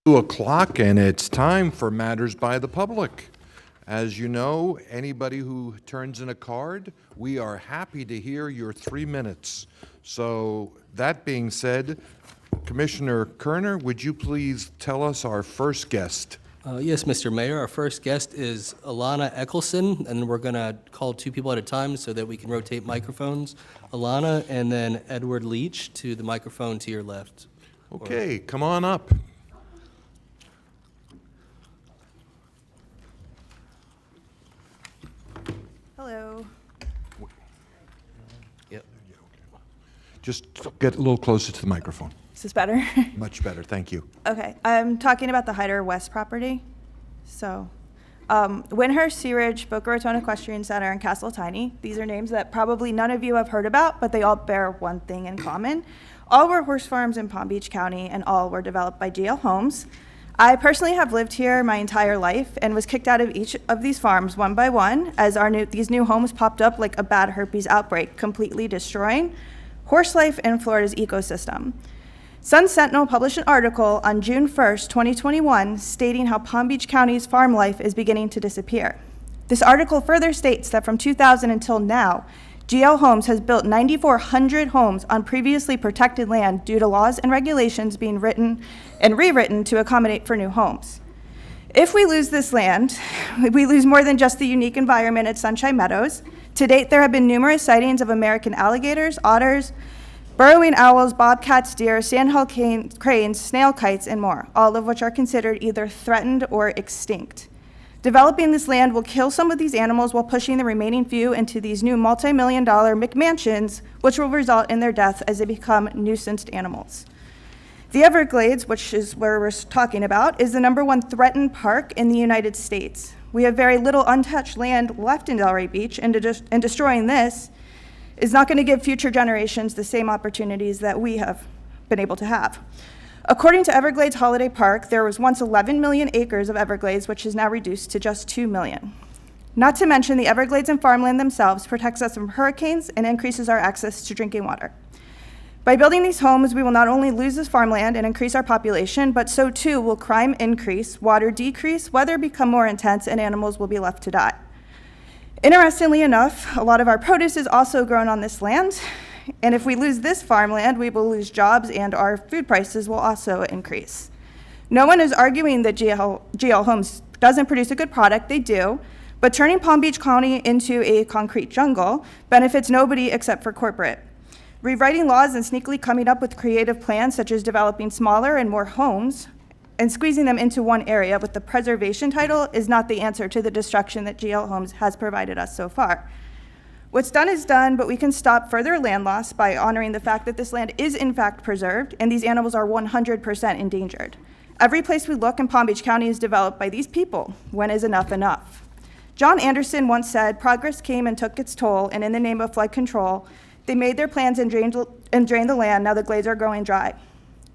2 o'clock, and it's time for Matters by the Public. As you know, anybody who turns in a card, we are happy to hear your 3 minutes. So that being said, Commissioner Kerner, would you please tell us our first guest? Yes, Mr. Mayor. Our first guest is Alana Eccleston, and we're going to call 2 people at a time so that we can rotate microphones. Alana, and then Edward Leach to the microphone to your left. Okay, come on up. Hello. Yep. Just get a little closer to the microphone. Is this better? Much better, thank you. Okay, I'm talking about the Hyder West property. So, Windhurst, Sea Ridge, Boca Raton Equestrian Center, and Castle Tiny. These are names that probably none of you have heard about, but they all bear one thing in common. All were horse farms in Palm Beach County, and all were developed by GL Homes. I personally have lived here my entire life and was kicked out of each of these farms one by one as these new homes popped up like a bad herpes outbreak, completely destroying horse life in Florida's ecosystem. Sun Sentinel published an article on June 1st, 2021, stating how Palm Beach County's farm life is beginning to disappear. This article further states that from 2000 until now, GL Homes has built 9,400 homes on previously protected land due to laws and regulations being written and rewritten to accommodate for new homes. If we lose this land, we lose more than just the unique environment at Sunshine Meadows. To date, there have been numerous sightings of American alligators, otters, burrowing owls, bobcats, deer, sandhill cranes, snail kites, and more, all of which are considered either threatened or extinct. Developing this land will kill some of these animals while pushing the remaining few into these new multi-million-dollar McMansions, which will result in their death as they become nuisanced animals. The Everglades, which is where we're talking about, is the #1 threatened park in the United States. We have very little untouched land left in Delray Beach, and destroying this is not going to give future generations the same opportunities that we have been able to have. According to Everglades Holiday Park, there was once 11 million acres of Everglades, which is now reduced to just 2 million. Not to mention the Everglades and farmland themselves protects us from hurricanes and increases our access to drinking water. By building these homes, we will not only lose this farmland and increase our population, but so too will crime increase, water decrease, weather become more intense, and animals will be left to die. Interestingly enough, a lot of our produce is also grown on this land, and if we lose this farmland, we will lose jobs and our food prices will also increase. No one is arguing that GL Homes doesn't produce a good product, they do, but turning Palm Beach County into a concrete jungle benefits nobody except for corporate. Rewriting laws and sneakily coming up with creative plans such as developing smaller and more homes and squeezing them into one area with the preservation title is not the answer to the destruction that GL Homes has provided us so far. What's done is done, but we can stop further land loss by honoring the fact that this land is in fact preserved and these animals are 100% endangered. Every place we look in Palm Beach County is developed by these people. When is enough enough? John Anderson once said, "Progress came and took its toll, and in the name of flood control, they made their plans and drained the land. Now the glades are growing dry."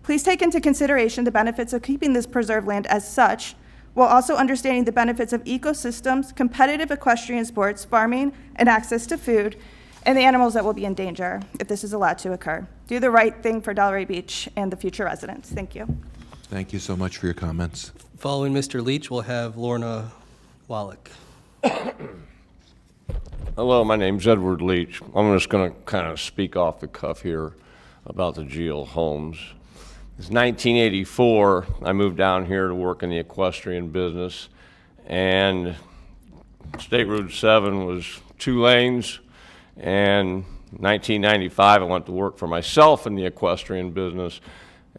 Please take into consideration the benefits of keeping this preserved land as such, while also understanding the benefits of ecosystems, competitive equestrian sports, farming, and access to food, and the animals that will be in danger if this is allowed to occur. Do the right thing for Delray Beach and the future residents. Thank you. Thank you so much for your comments. Following Mr. Leach, we'll have Lorna Wallach. Hello, my name's Edward Leach. I'm just going to kind of speak off the cuff here about the GL Homes. It's 1984. I moved down here to work in the equestrian business, and State Route 7 was 2 lanes, and 1995 I went to work for myself in the equestrian business,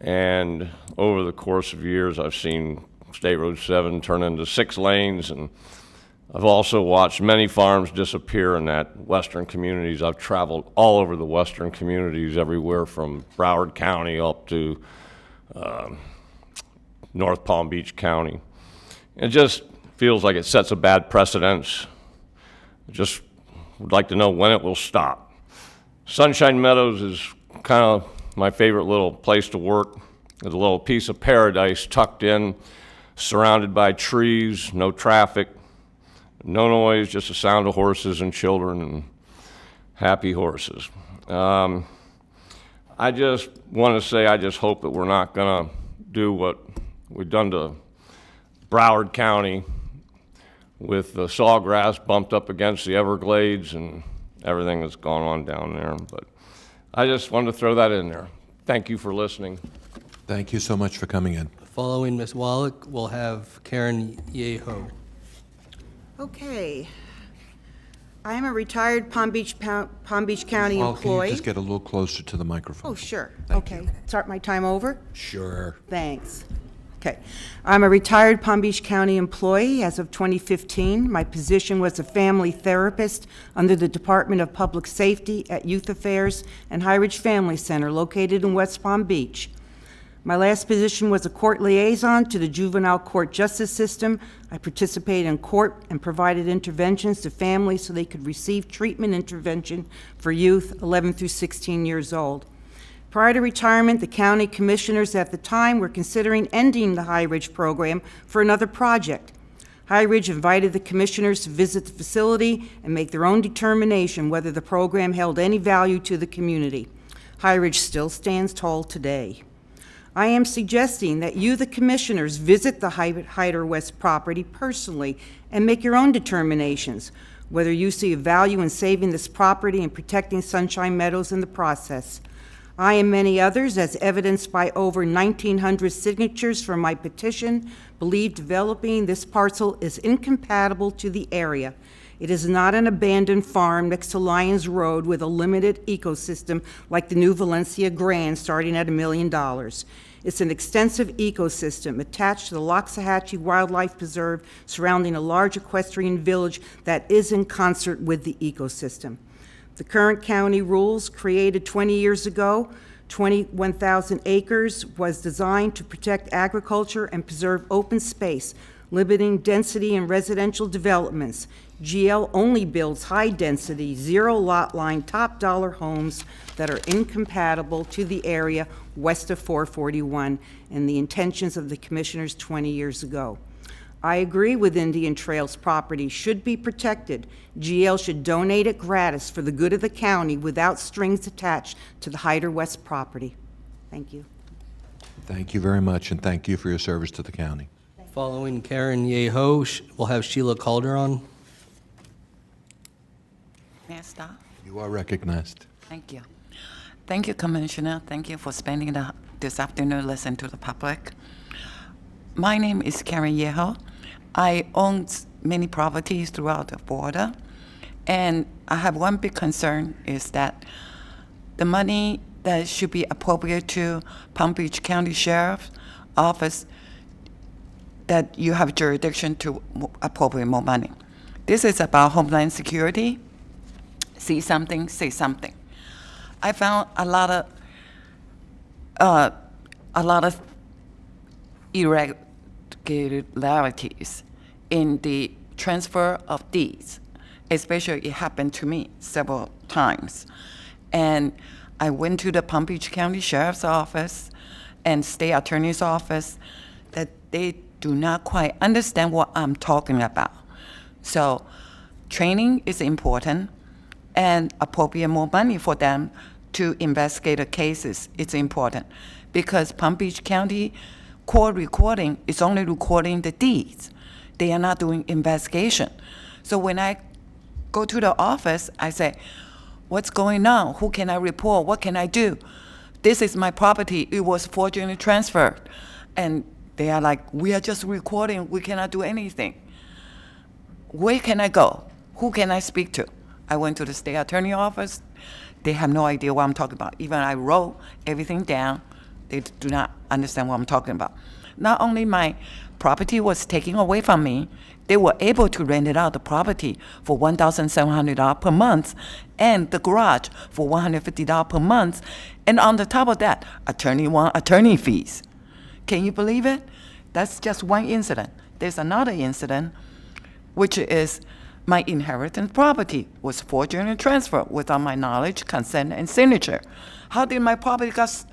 and over the course of years I've seen State Road 7 turn into 6 lanes, and I've also watched many farms disappear in that western communities. I've traveled all over the western communities, everywhere from Broward County up to North Palm Beach County. It just feels like it sets a bad precedence. Just would like to know when it will stop. Sunshine Meadows is kind of my favorite little place to work. There's a little piece of paradise tucked in, surrounded by trees, no traffic, no noise, just the sound of horses and children and happy horses. I just want to say I just hope that we're not going to do what we've done to Broward County with the Sawgrass bumped up against the Everglades and everything that's gone on down there. But I just wanted to throw that in there. Thank you for listening. Thank you so much for coming in. Following Ms. Wallach, we'll have Karen Yeho. Okay. I am a retired Palm Beach County Well, can you employee. just get a little closer to the microphone? Oh, sure. Thank Okay. Start my time over? Sure. Thanks. Okay. I'm a retired Palm Beach County employee as of 2015. My position was a family therapist under the Department of Public Safety at Youth Affairs and High Ridge Family Center located in West Palm Beach. My last position was a court liaison to the juvenile court justice system. I participated in court and provided interventions to families so they could receive treatment intervention for youth 11 through 16 years old. Prior to retirement, the county commissioners at the time were considering ending the High Ridge program for another project. High Ridge invited the commissioners to visit the facility and make their own determination whether the program held any value to the community. High Ridge still stands tall today. I am suggesting that you, the commissioners, visit the Hyder West property personally and make your own determinations, whether you see a value in saving this property and protecting Sunshine Meadows in the process. I and many others, as evidenced by over 1,900 signatures for my petition, believe developing this parcel is incompatible to the area. It is not an abandoned farm next to Lyons Road with a limited ecosystem like the new Valencia Grand starting at $1 million. It's an extensive ecosystem attached to the Loxahatchee Wildlife Preserve surrounding a large equestrian village that is in concert with the ecosystem. The current county rules created 20 years ago, 21,000 acres, was designed to protect agriculture and preserve open space, limiting density in residential developments. GL only builds high-density, zero-lot line, top-dollar homes that are incompatible to the area west of 441 and the intentions of the commissioners 20 years ago. I agree with Indian Trails property should be protected. GL should donate it gratis for the good of the county without strings attached to the Hyder West property. Thank you. Thank you very much, and thank you for your service to the county. Following Karen Yeho, we'll have Sheila Calderon. May I start? You are recognized. Thank you. Thank you, Commissioner. Thank you for spending this afternoon listening to the public. My name is Karen Yeho. I own many properties throughout the border, and I have one big concern is that the money that should be appropriate to Palm Beach County Sheriff's Office, that you have jurisdiction to appropriate more money. This is about Homeland Security. See something, say something. I found a lot of irregularities in the transfer of deeds. Especially, it happened to me several times. And I went to the Palm Beach County Sheriff's Office and State Attorney's Office that they do not quite understand what I'm talking about. So training is important, and appropriate more money for them to investigate the cases is important, because Palm Beach County court recording is only recording the deeds. They are not doing investigation. So when I go to the office, I say, what's going on? Who can I report? What can I do? This is my property. It was fraudulently transferred. And they are like, we are just recording. We cannot do anything. Where can I go? Who can I speak to? I went to the state attorney office. They have no idea what I'm talking about. Even I wrote everything down. They do not understand what I'm talking about. Not only my property was taken away from me, they were able to rent it out, the property, for $1,700 per month, and the garage for $150 per month. And on the top of that, attorney fees. Can you believe it? That's just one incident. There's another incident, which is my inheritance property was fraudulently transferred without my knowledge, consent, and signature. How did my property get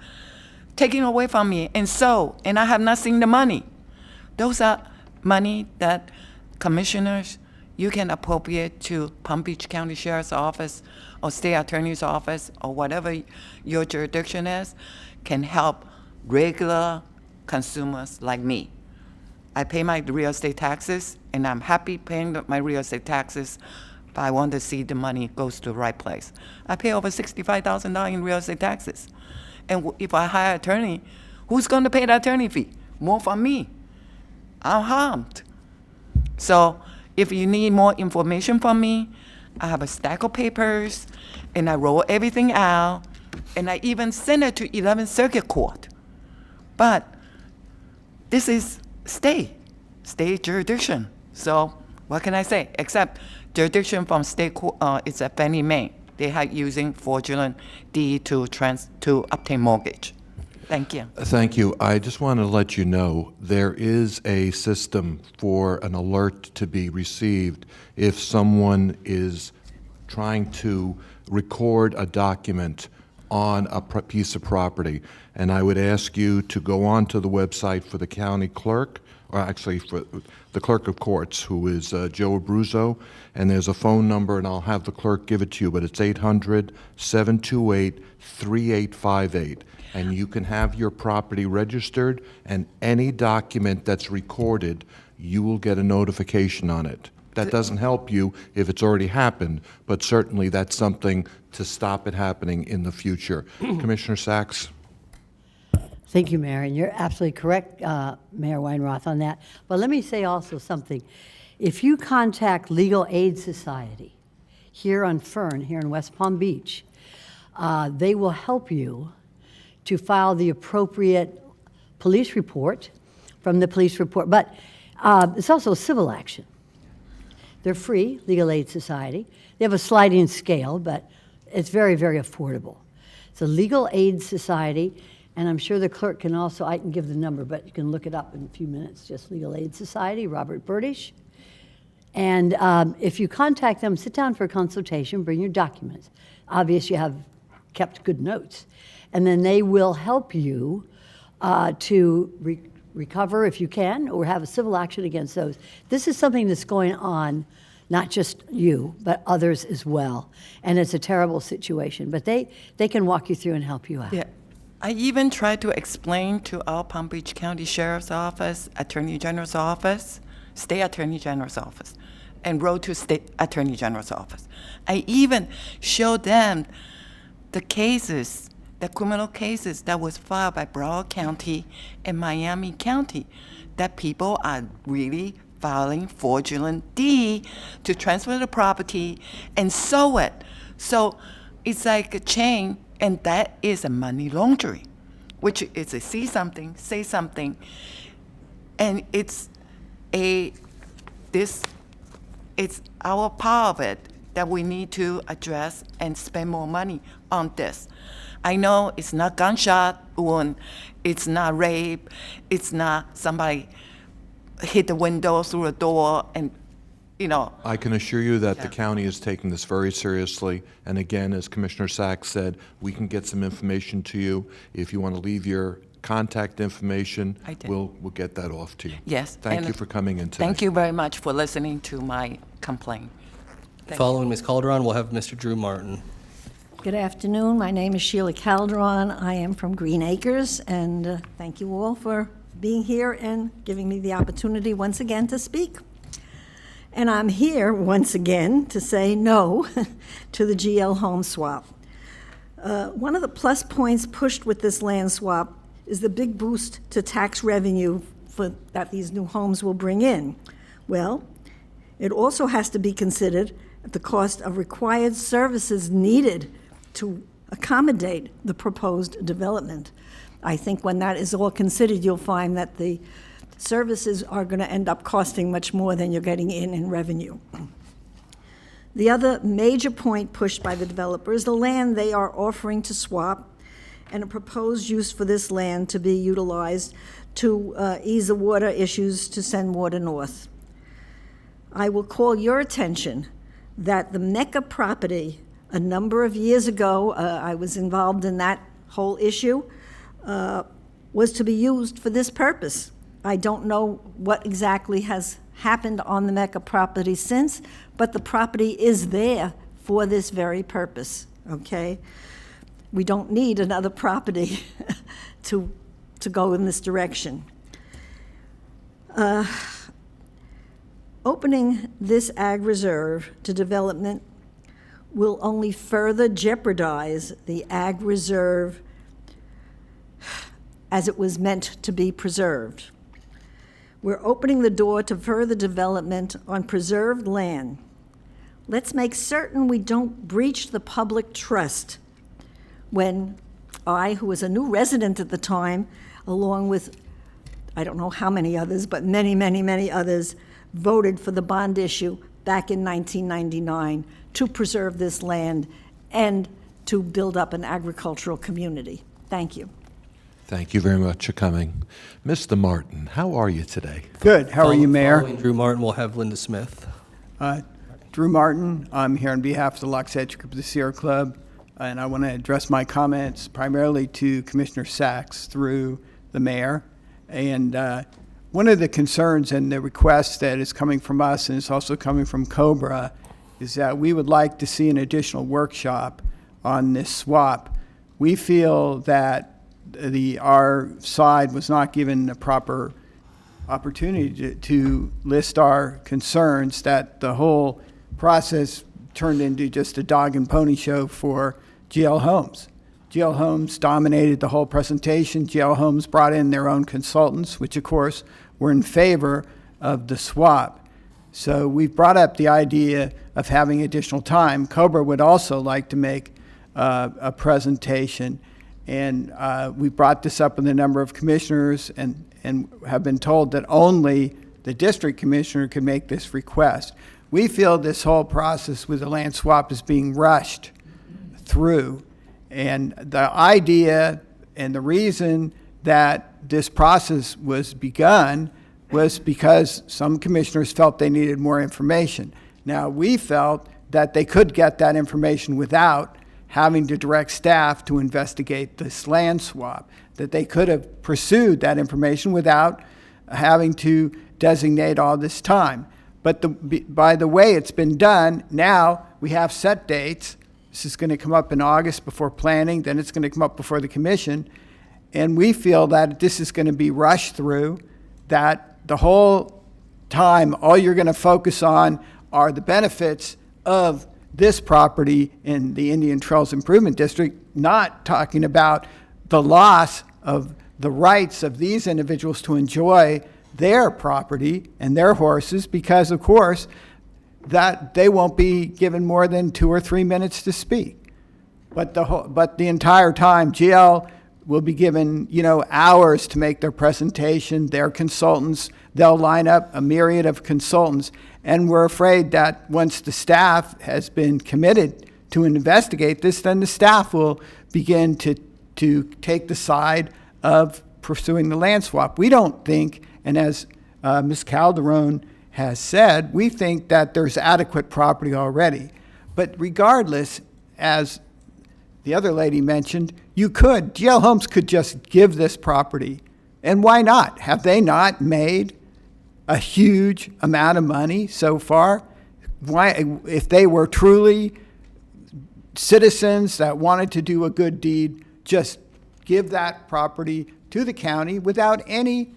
taken away from me and sold, and I have not seen the money? Those are money that commissioners, you can appropriate to Palm Beach County Sheriff's Office or State Attorney's Office or whatever your jurisdiction is, can help regular consumers like me. I pay my real estate taxes, and I'm happy paying my real estate taxes, but I want to see the money goes to the right place. I pay over $65,000 in real estate taxes. And if I hire an attorney, who's going to pay the attorney fee? More from me. I'm harmed. So if you need more information from me, I have a stack of papers, and I roll everything out, and I even send it to 11th Circuit Court. But this is state jurisdiction. So what can I say? Except jurisdiction from state court, it's a Fannie Mae. They are using fraudulent deed to obtain mortgage. Thank you. Thank you. I just want to let you know, there is a system for an alert to be received if someone is trying to record a document on a piece of property. And I would ask you to go on to the website for the county clerk, or actually for the clerk of courts, who is Joe Abruzzo, and there's a phone number, and I'll have the clerk give it to you, but it's 800-728-3858. And you can have your property registered, and any document that's recorded, you will get a notification on it. That doesn't help you if it's already happened, but certainly that's something to stop it happening in the future. Commissioner Sachs? Thank you, Mayor, and you're absolutely correct, Mayor Weinroth, on that. But let me say also something. If you contact Legal Aid Society here on Fern, here in West Palm Beach, they will help you to file the appropriate police report from the police report. But it's also civil action. They're free, Legal Aid Society. They have a sliding scale, but it's very, very affordable. It's a Legal Aid Society, and I'm sure the clerk can also, I can give the number, but you can look it up in a few minutes, just Legal Aid Society, Robert Burdish. And if you contact them, sit down for a consultation, bring your documents. Obviously, you have kept good notes. And then they will help you to recover if you can, or have a civil action against those. This is something that's going on, not just you, but others as well. And it's a terrible situation, but they can walk you through and help you out. Yeah. I even tried to explain to our Palm Beach County Sheriff's Office, Attorney General's Office, State Attorney General's Office, and wrote to State Attorney General's Office. I even showed them the cases, the criminal cases that was filed by Broward County and Miami County, that people are really filing fraudulent deed to transfer the property and sell it. So it's like a chain, and that is a money laundering, which is a see something, say something, and it's our part of it that we need to address and spend more money on this. I know it's not gunshot wound, it's not rape, it's not somebody hit the window through a door, and I can assure you that the county is taking this very seriously. And again, as Commissioner Sachs said, we can get some information to you. If you want to leave your contact information, I did. we'll get that off to you. Yes. Thank and you for coming in today. Thank you very much for listening to my complaint. Thank Following Ms. Calderon, we'll have Mr. Drew Martin. Good afternoon. My name is Sheila Calderon. I am from Green Acres, and thank you all for being here and giving me the opportunity once again to speak. And I'm here once again to say no to the GL home swap. One of the plus points pushed with this land swap is the big boost to tax revenue that these new homes will bring in. Well, it also has to be considered at the cost of required services needed to accommodate the proposed development. I think when that is all considered, you'll find that the services are going to end up costing much more than you're getting in revenue. The other major point pushed by the developer is the land they are offering to swap and a proposed use for this land to be utilized to ease the water issues to send water north. I will call your attention that the Mecca property, a number of years ago, I was involved in that whole issue, was to be used for this purpose. I don't know what exactly has happened on the Mecca property since, but the property is there for this very purpose, okay? We don't need another property to to go in this direction. Opening this ag reserve to development will only further jeopardize the ag reserve as it was meant to be preserved. We're opening the door to further development on preserved land. Let's make certain we don't breach the public trust when I, who was a new resident at the time, along with I don't know how many others, but many, many, many others, voted for the bond issue back in 1999 to preserve this land and to build up an agricultural community. Thank you. Thank you very much for coming. Mr. Martin, how are you today? Good. How are you, Mayor? Following Drew Martin, we'll have Linda Smith. Drew Martin. I'm here on behalf of the Locks Edge Group of the Sierra Club, and I want to address my comments primarily to Commissioner Sachs through the mayor. And one of the concerns and the request that is coming from us, and it's also coming from COBRA, is that we would like to see an additional workshop on this swap. We feel that our side was not given the proper opportunity to list our concerns, that the whole process turned into just a dog and pony show for GL Homes. GL Homes dominated the whole presentation. GL Homes brought in their own consultants, which of course were in favor of the swap. So we've brought up the idea of having additional time. COBRA would also like to make a presentation. And we brought this up with a number of commissioners and have been told that only the district commissioner can make this request. We feel this whole process with the land swap is being rushed through. And the idea and the reason that this process was begun was because some commissioners felt they needed more information. Now, we felt that they could get that information without having to direct staff to investigate this land swap, that they could have pursued that information without having to designate all this time. But by the way it's been done, now we have set dates. This is going to come up in August before planning, then it's going to come up before the commission. And we feel that this is going to be rushed through, that the whole time, all you're going to focus on are the benefits of this property in the Indian Trails Improvement District, not talking about the loss of the rights of these individuals to enjoy their property and their horses, because of course that they won't be given more than 2 or 3 minutes to speak. But the entire time, GL will be given, hours to make their presentation. Their consultants, they'll line up a myriad of consultants. And we're afraid that once the staff has been committed to investigate this, then the staff will begin to take the side of pursuing the land swap. We don't think, and as Ms. Calderon has said, we think that there's adequate property already. But regardless, as the other lady mentioned, GL Homes could just give this property. And why not? Have they not made a huge amount of money so far? Why, if they were truly citizens that wanted to do a good deed, just give that property to the county without any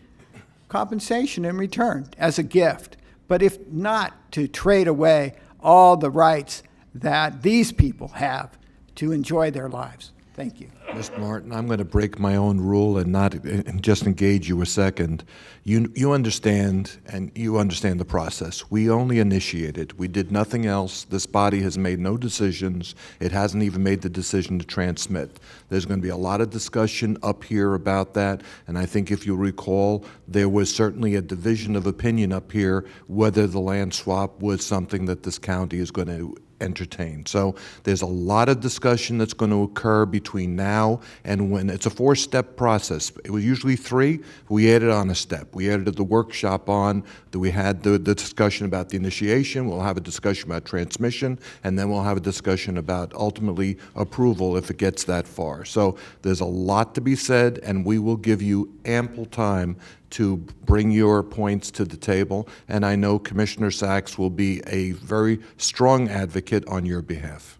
compensation in return as a gift. But if not, to trade away all the rights that these people have to enjoy their lives. Thank you. Mr. Martin, I'm going to break my own rule and just engage you a second. You understand, and you understand the process. We only initiated. We did nothing else. This body has made no decisions. It hasn't even made the decision to transmit. There's going to be a lot of discussion up here about that, and I think if you recall, there was certainly a division of opinion up here whether the land swap was something that this county is going to entertain. So there's a lot of discussion that's going to occur between now and when. It's a 4-step process. It was usually 3. We added on a step. We added the workshop on. We had the discussion about the initiation. We'll have a discussion about transmission, and then we'll have a discussion about ultimately approval if it gets that far. So there's a lot to be said, and we will give you ample time to bring your points to the table, and I know Commissioner Sachs will be a very strong advocate on your behalf.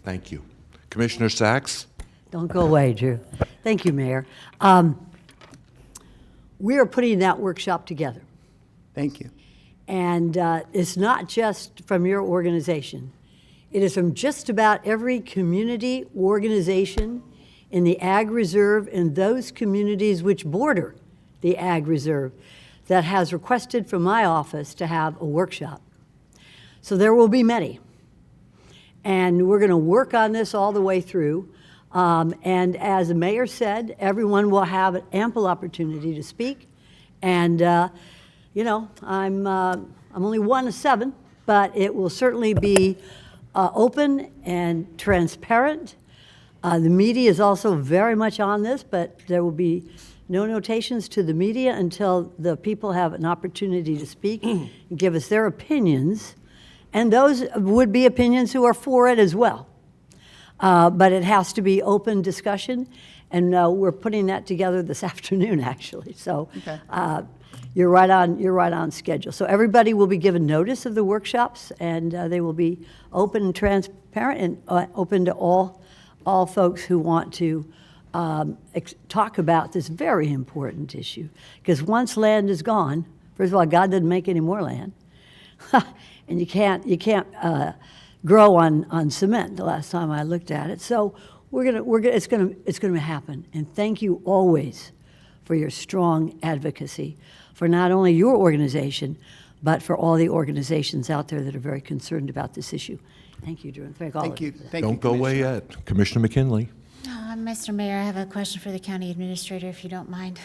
Thank you. Commissioner Sachs? Don't go away, Drew. Thank you, Mayor. we are putting that workshop together. Thank you. And it's not just from your organization. It is from just about every community organization in the Ag Reserve and those communities which border the Ag Reserve that has requested from my office to have a workshop. So there will be many. And we're going to work on this all the way through. And as the mayor said, everyone will have an ample opportunity to speak. And you know, I'm only one of 7, but it will certainly be open and transparent. The media is also very much on this, but there will be no notations to the media until the people have an opportunity to speak and give us their opinions. And those would be opinions who are for it as well. But it has to be open discussion, and we're putting that together this afternoon, actually. So you're right on schedule. So everybody will be given notice of the workshops, and they will be open and transparent and open to all folks who want to talk about this very important issue. Because once land is gone, first of all, God didn't make any more land, and you can't grow on cement. The last time I looked at it, so it's gonna happen. And thank you always for your strong advocacy for not only your organization, but for all the organizations out there that are very concerned about this issue. Thank you, Drew. And thank all Thank of you. you. Thank you, Don't go away Commissioner. yet. Commissioner McKinley. Mr. Mayor, I have a question for the county administrator, if you don't mind.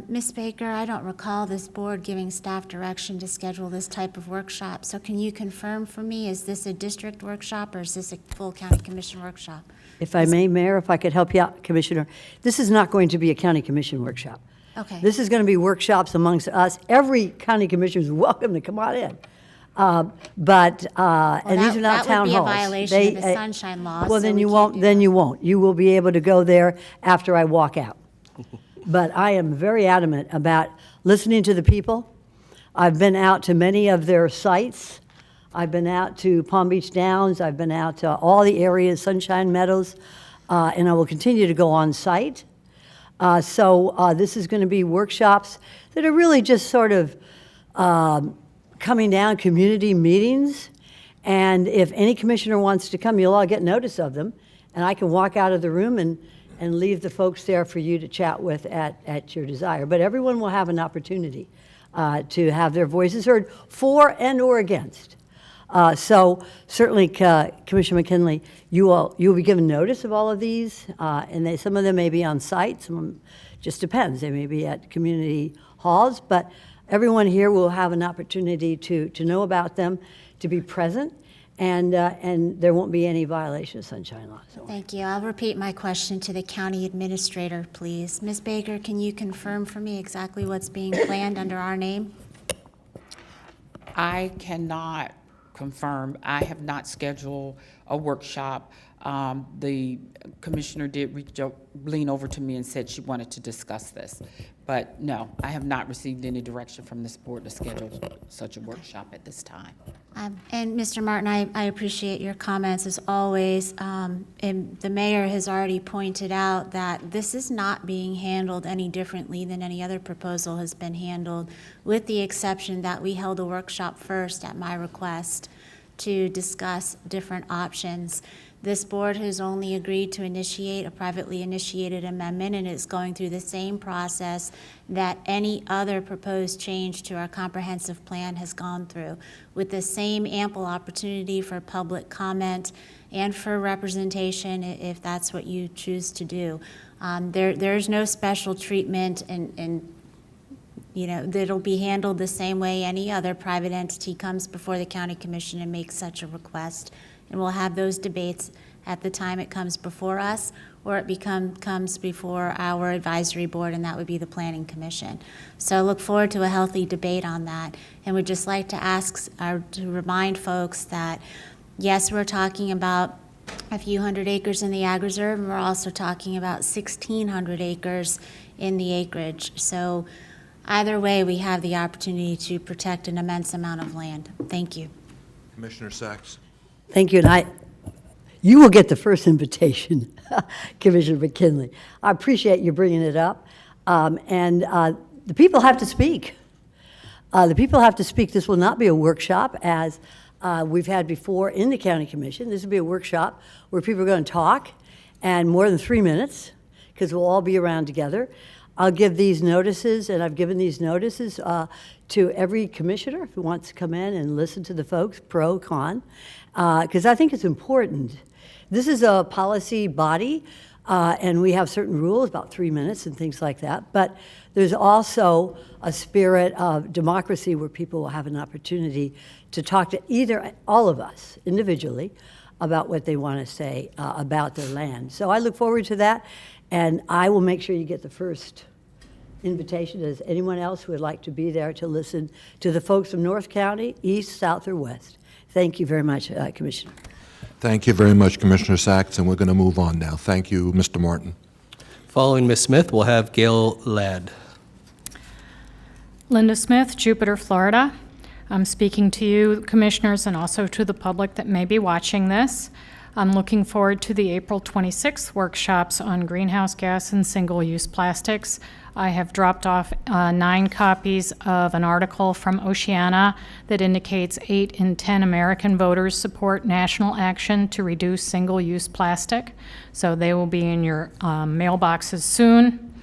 Ms. Baker, I don't recall this board giving staff direction to schedule this type of workshop. So can you confirm for me, is this a district workshop or is this a full county commission workshop? If I may, Mayor, if I could help you out, Commissioner, this is not going to be a county commission workshop. Okay. This is going to be workshops amongst us. Every county commissioner is welcome to come on in. And these are not town halls. That would be a violation of the Sunshine Law. Well, so then we you can't won't, do then that. you won't. You will be able to go there after I walk out. But I am very adamant about listening to the people. I've been out to many of their sites. I've been out to Palm Beach Downs. I've been out to all the areas, Sunshine Meadows, and I will continue to go on site. So this is going to be workshops that are really just sort of coming down, community meetings. And if any commissioner wants to come, you'll all get notice of them. And I can walk out of the room and leave the folks there for you to chat with at your desire. But everyone will have an opportunity to have their voices heard for and or against. So certainly, Commissioner McKinley, you will be given notice of all of these, and some of them may be on site, some of them just depends. They may be at community halls, but everyone here will have an opportunity to know about them, to be present, and there won't be any violation of Sunshine Law. So. Thank you. I'll repeat my question to the county administrator, please. Ms. Baker, can you confirm for me exactly what's being planned under our name? I cannot confirm. I have not scheduled a workshop. The commissioner did lean over to me and said she wanted to discuss this. But no, I have not received any direction from this board to schedule such a workshop at this time. And Mr. Martin, I appreciate your comments as always. And the mayor has already pointed out that this is not being handled any differently than any other proposal has been handled, with the exception that we held a workshop first at my request to discuss different options. This board has only agreed to initiate a privately initiated amendment, and it's going through the same process that any other proposed change to our comprehensive plan has gone through, with the same ample opportunity for public comment and for representation if that's what you choose to do. There's no special treatment, and you know, that'll be handled the same way any other private entity comes before the county commission and makes such a request. And we'll have those debates at the time it comes before us, or it comes before our advisory board, and that would be the planning commission. So I look forward to a healthy debate on that, and would just like to to remind folks that, yes, we're talking about a few hundred acres in the Ag Reserve, and we're also talking about 1,600 acres in the acreage. So either way, we have the opportunity to protect an immense amount of land. Thank you. Commissioner Sachs. Thank you, and you will get the first invitation, Commissioner McKinley. I appreciate you bringing it up, and the people have to speak. The people have to speak. This will not be a workshop as we've had before in the county commission. This will be a workshop where people are going to talk, and more than 3 minutes, because we'll all be around together. I'll give these notices, and I've given these notices to every commissioner who wants to come in and listen to the folks, pro, con, because I think it's important. This is a policy body, and we have certain rules, about 3 minutes and things like that, but there's also a spirit of democracy where people will have an opportunity to talk to all of us individually about what they want to say about their land. So I look forward to that, and I will make sure you get the first invitation. Does anyone else who would like to be there to listen to the folks from North County, east, south, or west? Thank you very much, Commissioner. Thank you very much, Commissioner Sachs, and we're going to move on now. Thank you, Mr. Martin. Following Ms. Smith, we'll have Gail Ladd. Linda Smith, Jupiter, Florida. I'm speaking to you, commissioners, and also to the public that may be watching this. I'm looking forward to the April 26th workshops on greenhouse gas and single-use plastics. I have dropped off 9 copies of an article from Oceana that indicates 8 in 10 American voters support national action to reduce single-use plastic. So they will be in your mailboxes soon.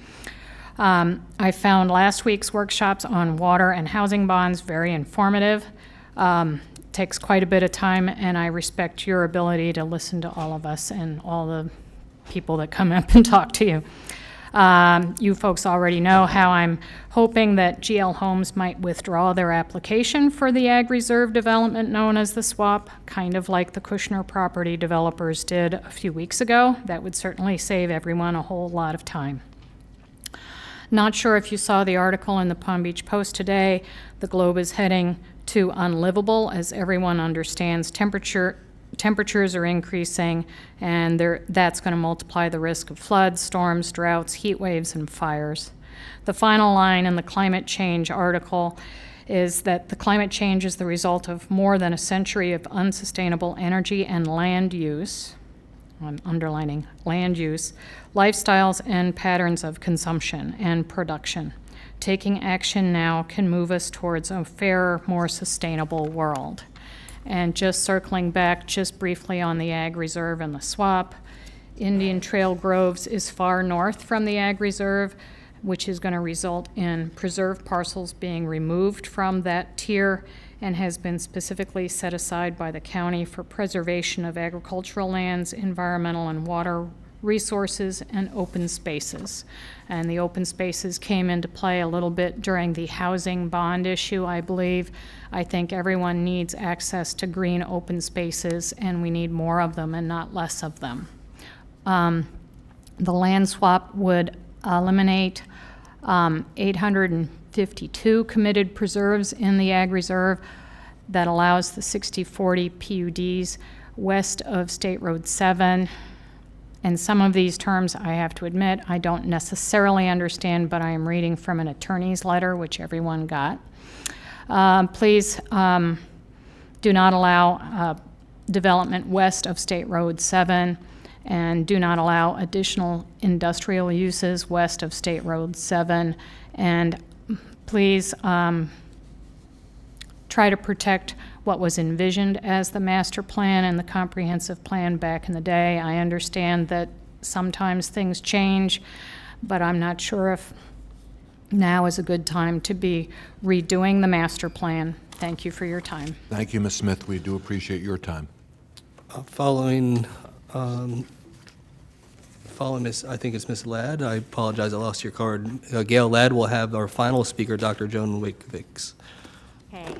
I found last week's workshops on water and housing bonds very informative. Takes quite a bit of time, and I respect your ability to listen to all of us and all the people that come up and talk to you. You folks already know how I'm hoping that GL Homes might withdraw their application for the Ag Reserve development known as the swap, kind of like the Kushner property developers did a few weeks ago. That would certainly save everyone a whole lot of time. Not sure if you saw the article in the Palm Beach Post today. The globe is heading to unlivable, as everyone understands. Temperatures are increasing, and that's going to multiply the risk of floods, storms, droughts, heat waves, and fires. The final line in the climate change article is that the climate change is the result of more than a century of unsustainable energy and land use. I'm underlining land use, lifestyles, and patterns of consumption and production. Taking action now can move us towards a fairer, more sustainable world. And just circling back just briefly on the Ag Reserve and the swap, Indian Trail Groves is far north from the Ag Reserve, which is going to result in preserved parcels being removed from that tier and has been specifically set aside by the county for preservation of agricultural lands, environmental and water resources, and open spaces. And the open spaces came into play a little bit during the housing bond issue, I believe. I think everyone needs access to green open spaces, and we need more of them and not less of them. The land swap would eliminate 852 committed preserves in the Ag Reserve that allows the 60/40 PUDs west of State Road 7. And some of these terms, I have to admit, I don't necessarily understand, but I am reading from an attorney's letter, which everyone got. Please do not allow development west of State Road 7, and do not allow additional industrial uses west of State Road 7. And please try to protect what was envisioned as the master plan and the comprehensive plan back in the day. I understand that sometimes things change, but I'm not sure if now is a good time to be redoing the master plan. Thank you for your time. Thank you, Ms. Smith. We do appreciate your time. Following Miss, I think it's Miss Ladd. I apologize, I lost your card. Gail Ladd will have our final speaker, Dr. Joan Wickwicks. Okay,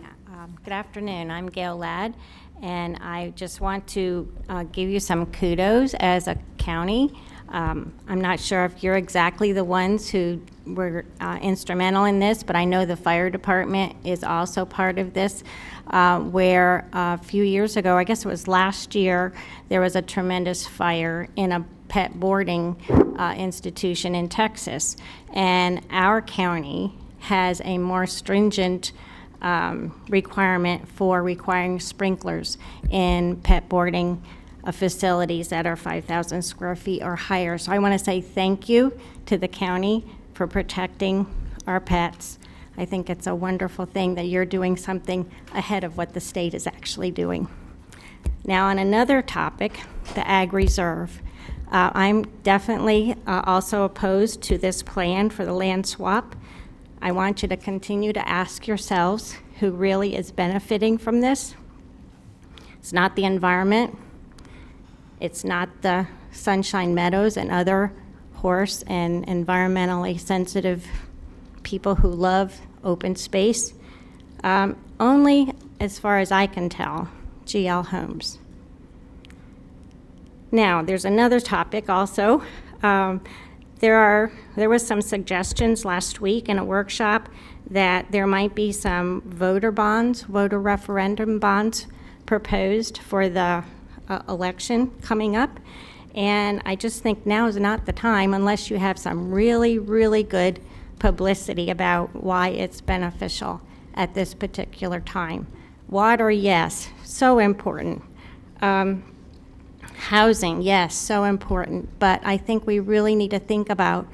good afternoon. I'm Gail Ladd, and I just want to give you some kudos as a county. I'm not sure if you're exactly the ones who were instrumental in this, but I know the fire department is also part of this, where a few years ago, I guess it was last year, there was a tremendous fire in a pet boarding institution in Texas. And our county has a more stringent requirement for requiring sprinklers in pet boarding facilities that are 5,000 square feet or higher. So I want to say thank you to the county for protecting our pets. I think it's a wonderful thing that you're doing something ahead of what the state is actually doing. Now, on another topic, the Ag Reserve. I'm definitely also opposed to this plan for the land swap. I want you to continue to ask yourselves who really is benefiting from this. It's not the environment. It's not the Sunshine Meadows and other horse and environmentally sensitive people who love open space. Only, as far as I can tell, GL Homes. Now, there's another topic also. There was some suggestions last week in a workshop that there might be some voter referendum bonds proposed for the election coming up. And I just think now is not the time unless you have some really, really good publicity about why it's beneficial at this particular time. Water, yes, so important. Housing, yes, so important. But I think we really need to think about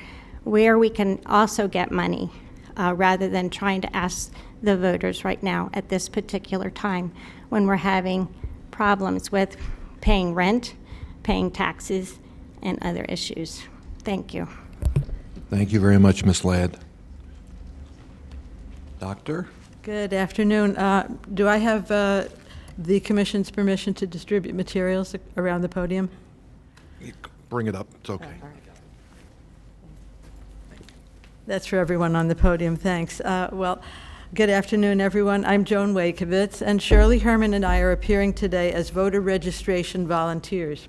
where we can also get money rather than trying to ask the voters right now at this particular time when we're having problems with paying rent, paying taxes, and other issues. Thank you. Thank you very much, Ms. Ladd. Doctor? Good afternoon. Do I have the commission's permission to distribute materials around the podium? Bring it up, it's okay. That's for everyone on the podium, thanks. Well, good afternoon, everyone. I'm Joan Wakevitz, and Shirley Herman and I are appearing today as voter registration volunteers.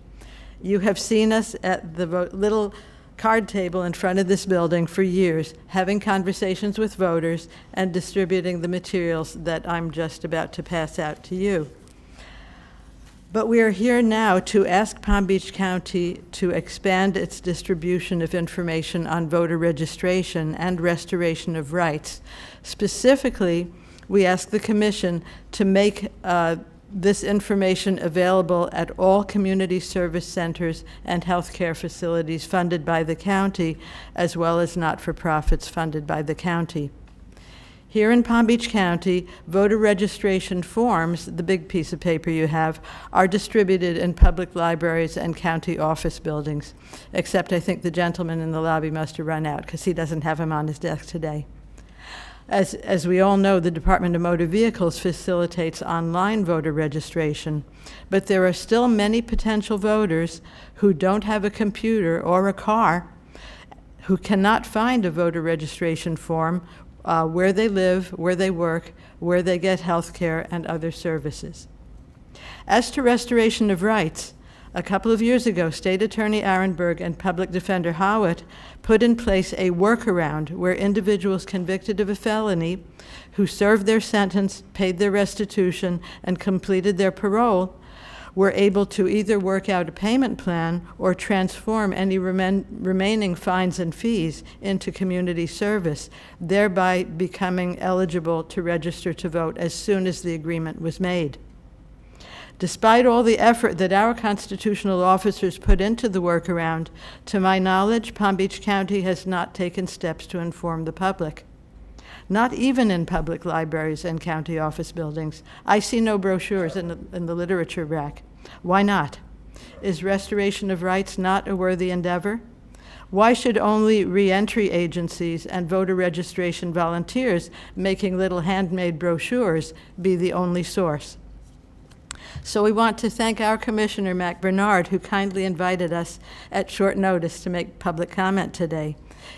You have seen us at the little card table in front of this building for years, having conversations with voters and distributing the materials that I'm just about to pass out to you. But we are here now to ask Palm Beach County to expand its distribution of information on voter registration and restoration of rights. Specifically, we ask the Commission to make this information available at all community service centers and healthcare facilities funded by the county, as well as not-for-profits funded by the county. Here in Palm Beach County, voter registration forms, the big piece of paper you have, are distributed in public libraries and county office buildings, except I think the gentleman in the lobby must have run out because he doesn't have them on his desk today. As we all know, the Department of Motor Vehicles facilitates online voter registration, but there are still many potential voters who don't have a computer or a car, who cannot find a voter registration form where they live, where they work, where they get health care and other services. As to restoration of rights, a couple of years ago, State Attorney Arenberg and Public Defender Howitt put in place a workaround where individuals convicted of a felony who served their sentence, paid their restitution, and completed their parole were able to either work out a payment plan or transform any remaining fines and fees into community service, thereby becoming eligible to register to vote as soon as the agreement was made. Despite all the effort that our constitutional officers put into the workaround, to my knowledge, Palm Beach County has not taken steps to inform the public. Not even in public libraries and county office buildings. I see no brochures in the literature rack. Why not? Is restoration of rights not a worthy endeavor? Why should only reentry agencies and voter registration volunteers making little handmade brochures be the only source? So we want to thank our Commissioner, Mac Bernard, who kindly invited us at short notice to make public comment today.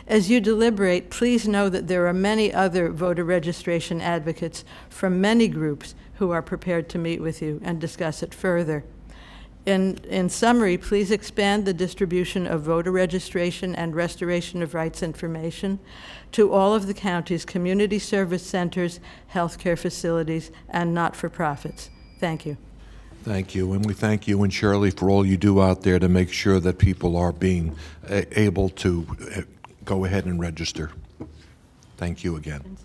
As you deliberate, please know that there are many other voter registration advocates from many groups who are prepared to meet with you and discuss it further. In summary, please expand the distribution of voter registration and restoration of rights information to all of the county's community service centers, healthcare facilities, and not-for-profits. Thank you. Thank you, and we thank you and Shirley for all you do out there to make sure that people are being able to go ahead and register. Thank you again.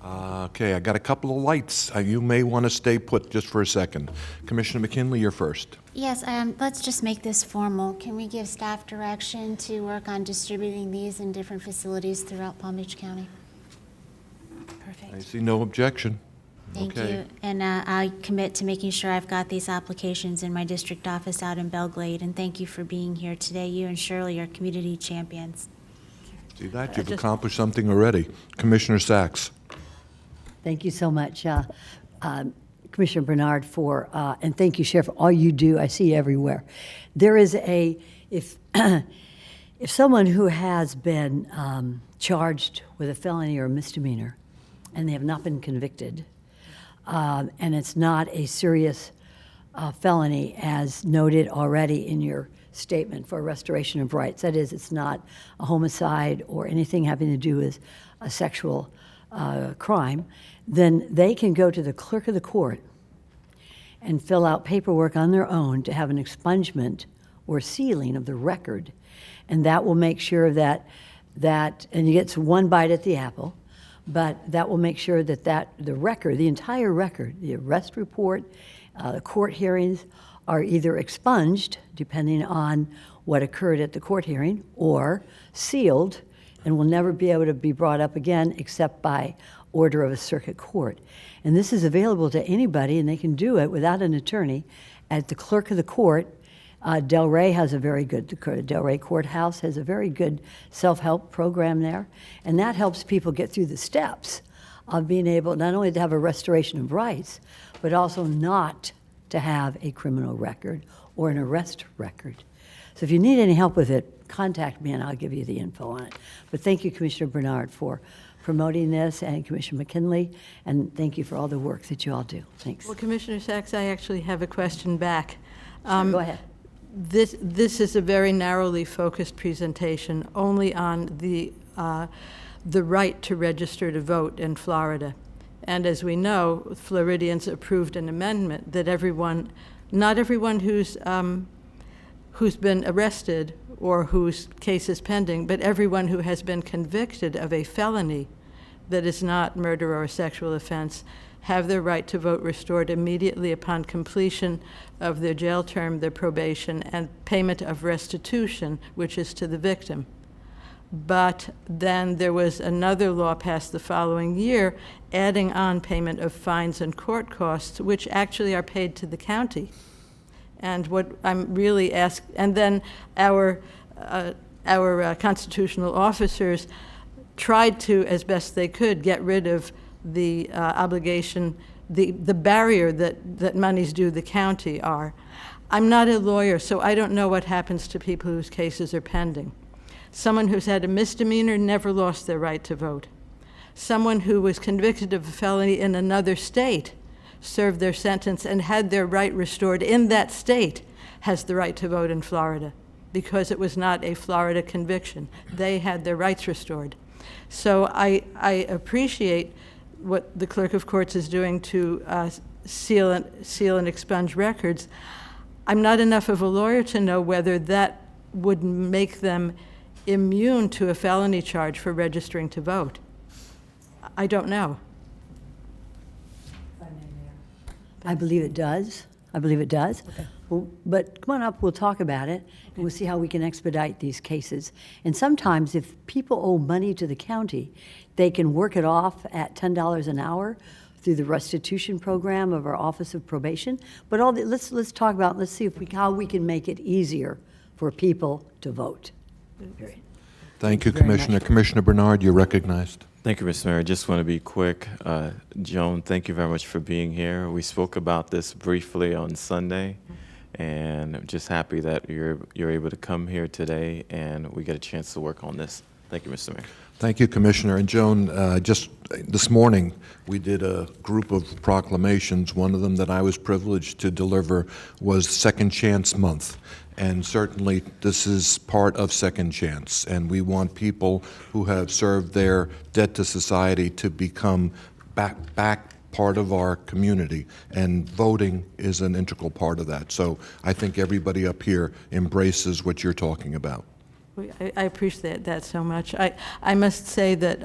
Okay, I got a couple of lights. You may want to stay put just for a second. Commissioner McKinley, you're first. Yes, let's just make this formal. Can we give staff direction to work on distributing these in different facilities throughout Palm Beach County? I see no objection. Thank Okay. you. And I commit to making sure I've got these applications in my district office out in Belglade. And thank you for being here today. You and Shirley are community champions. See that? You've accomplished something already. Commissioner Sachs. Thank you so much, Commissioner Bernard, and thank you, Sheriff, for all you do. I see you everywhere. There is if someone who has been charged with a felony or a misdemeanor, and they have not been convicted, and it's not a serious felony, as noted already in your statement for restoration of rights. That is, it's not a homicide or anything having to do with a sexual crime, then they can go to the clerk of the court and fill out paperwork on their own to have an expungement or sealing of the record. And that will make sure that, and you get one bite at the apple, but that will make sure that the record, the entire record, the arrest report, the court hearings, are either expunged, depending on what occurred at the court hearing, or sealed and will never be able to be brought up again except by order of a circuit court. And this is available to anybody, and they can do it without an attorney at the clerk of the court. Delray has a very good, the Delray Courthouse has a very good self-help program there, and that helps people get through the steps of being able not only to have a restoration of rights, but also not to have a criminal record or an arrest record. So if you need any help with it, contact me and I'll give you the info on it. But thank you, Commissioner Bernard, for promoting this, and Commissioner McKinley, and thank you for all the work that you all do. Thanks. Well, Commissioner Sachs, I actually have a question back. Go ahead. This is a very narrowly focused presentation, only on the right to register to vote in Florida. And as we know, Floridians approved an amendment that not everyone who's been arrested or whose case is pending, but everyone who has been convicted of a felony that is not murder or a sexual offense have their right to vote restored immediately upon completion of their jail term, their probation, and payment of restitution, which is to the victim. But then there was another law passed the following year adding on payment of fines and court costs, which actually are paid to the county. And what I'm really asking, and then our constitutional officers tried to, as best they could, get rid of the obligation, the barrier that monies due the county are. I'm not a lawyer, so I don't know what happens to people whose cases are pending. Someone who's had a misdemeanor never lost their right to vote. Someone who was convicted of a felony in another state, served their sentence and had their right restored in that state, has the right to vote in Florida because it was not a Florida conviction. They had their rights restored. So I appreciate what the Clerk of Courts is doing to seal and expunge records. I'm not enough of a lawyer to know whether that would make them immune to a felony charge for registering to vote. I don't know. I believe it does. I believe it does. Okay. Well, but come on up, we'll talk about it, and we'll see how we can expedite these cases. And sometimes if people owe money to the county, they can work it off at $10 an hour through the restitution program of our Office of Probation. But let's talk about, let's see how we can make it easier for people to vote. Period. Thank you, very Commissioner. much. Commissioner Bernard, you're recognized. Thank you, Mr. Mayor. I just want to be quick. Joan, thank you very much for being here. We spoke about this briefly on Sunday, and I'm just happy that you're able to come here today and we get a chance to work on this. Thank you, Mr. Mayor. Thank you, Commissioner. And Joan, just this morning, we did a group of proclamations. One of them that I was privileged to deliver was Second Chance Month. And certainly, this is part of Second Chance. And we want people who have served their debt to society to become back part of our community. And voting is an integral part of that. So I think everybody up here embraces what you're talking about. I appreciate that so much. I must say that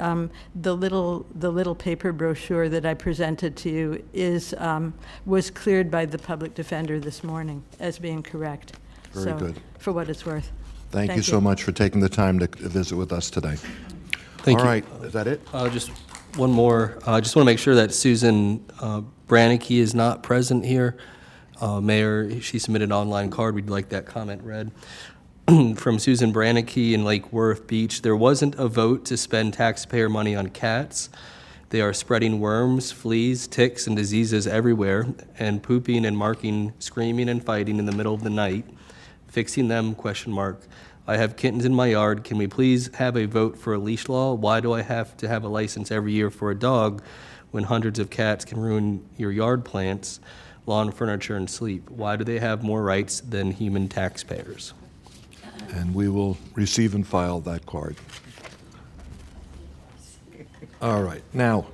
the little paper brochure that I presented to you was cleared by the public defender this morning as being correct. Very good. For what it's worth. Thank you so much for taking the time to visit with us today. Thank All you. right, is that it? Just one more. I just want to make sure that Susan Brannicky is not present here. Mayor, she submitted an online card. We'd like that comment read. From Susan Brannicky in Lake Worth Beach, there wasn't a vote to spend taxpayer money on cats. They are spreading worms, fleas, ticks, and diseases everywhere, and pooping and marking, screaming and fighting in the middle of the night. Fixing them, ? I have kittens in my yard. Can we please have a vote for a leash law? Why do I have to have a license every year for a dog when hundreds of cats can ruin your yard plants, lawn furniture, and sleep? Why do they have more rights than human taxpayers? And we will receive and file that card. All right, now,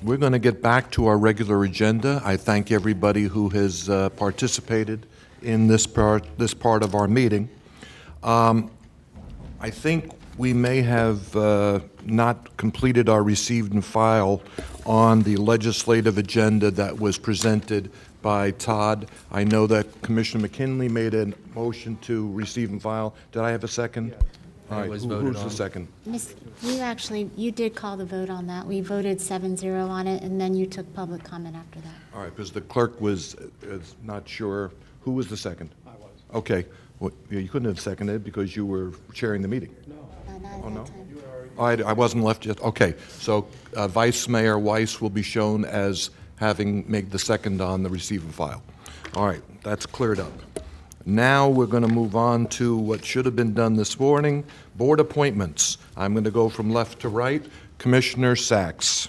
we're going to get back to our regular agenda. I thank everybody who has participated in this part of our meeting. I think we may have not completed our received and file on the legislative agenda that was presented by Todd. I know that Commissioner McKinley made a motion to receive and file. Did I have a second? Yes. All right, It was who's voted the on. second? You did call the vote on that. We voted 7-0 on it, and then you took public comment after that. All right, because the clerk was not sure. Who was the second? I was. Okay. Well, you couldn't have seconded because you were chairing the meeting. Oh, no? I wasn't left yet. Okay, so Vice Mayor Weiss will be shown as having made the second on the receive and file. All right, that's cleared up. Now we're going to move on to what should have been done this morning, board appointments. I'm going to go from left to right. Commissioner Sacks.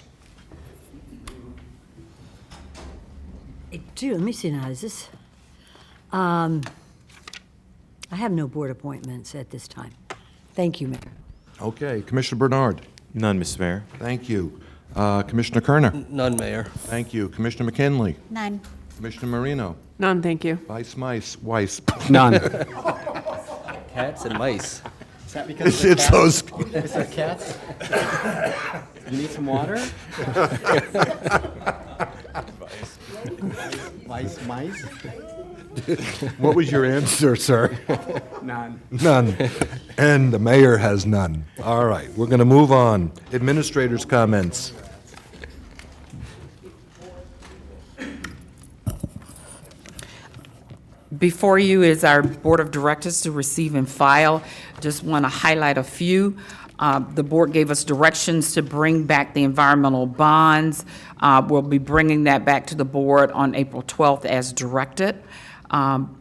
Let me see now, is this? I have no board appointments at this time. Thank you, Mayor. Okay, Commissioner Bernard. None, Mr. Mayor. Thank you. Commissioner Kerner. None, Mayor. Thank you. Commissioner McKinley. None. Commissioner Marino. None, thank you. Vice Weiss. None. Cats and mice. Is that because It's those. Is that cats? You need some water? Mice? What was your answer, sir? None. None. And the mayor has none. All right, we're going to move on. Administrators' comments. Before you is our Board of Directors to receive and file. Just want to highlight a few. The board gave us directions to bring back the environmental bonds. We'll be bringing that back to the board on April 12th as directed.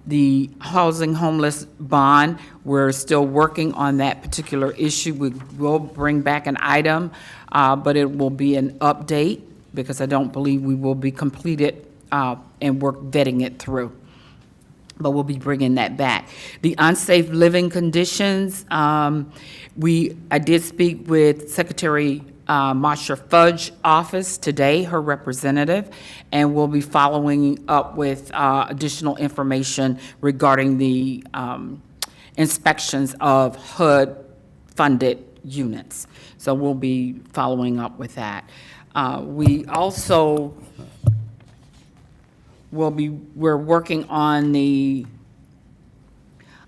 The housing homeless bond, we're still working on that particular issue. We will bring back an item, but it will be an update because I don't believe we will be completed and work vetting it through. But we'll be bringing that back. The unsafe living conditions, I did speak with Secretary Masha Fudge's office today, her representative, and we'll be following up with additional information regarding the inspections of HUD-funded units. So we'll be following up with that. We also we're working on the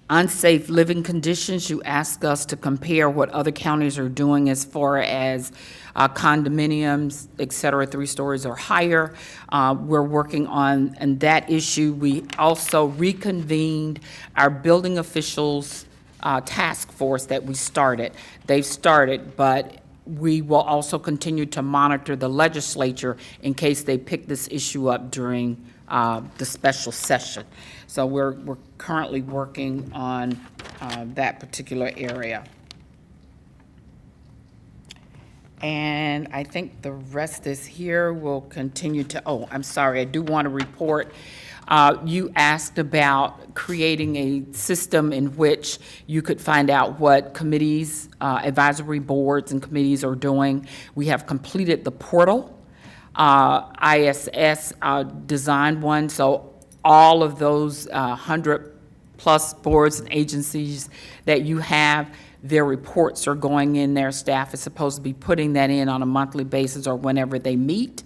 unsafe living conditions. You asked us to compare what other counties are doing as far as condominiums, et cetera, 3 stories or higher. We're working on that issue. We also reconvened our building officials task force that we started. They've started, but we will also continue to monitor the legislature in case they pick this issue up during the special session. So we're currently working on that particular area. And I think the rest is here. We'll continue to, I'm sorry, I do want to report. You asked about creating a system in which you could find out what committees, advisory boards and committees are doing. We have completed the portal. ISS designed one, so all of those 100-plus boards and agencies that you have, their reports are going in there. Staff is supposed to be putting that in on a monthly basis or whenever they meet.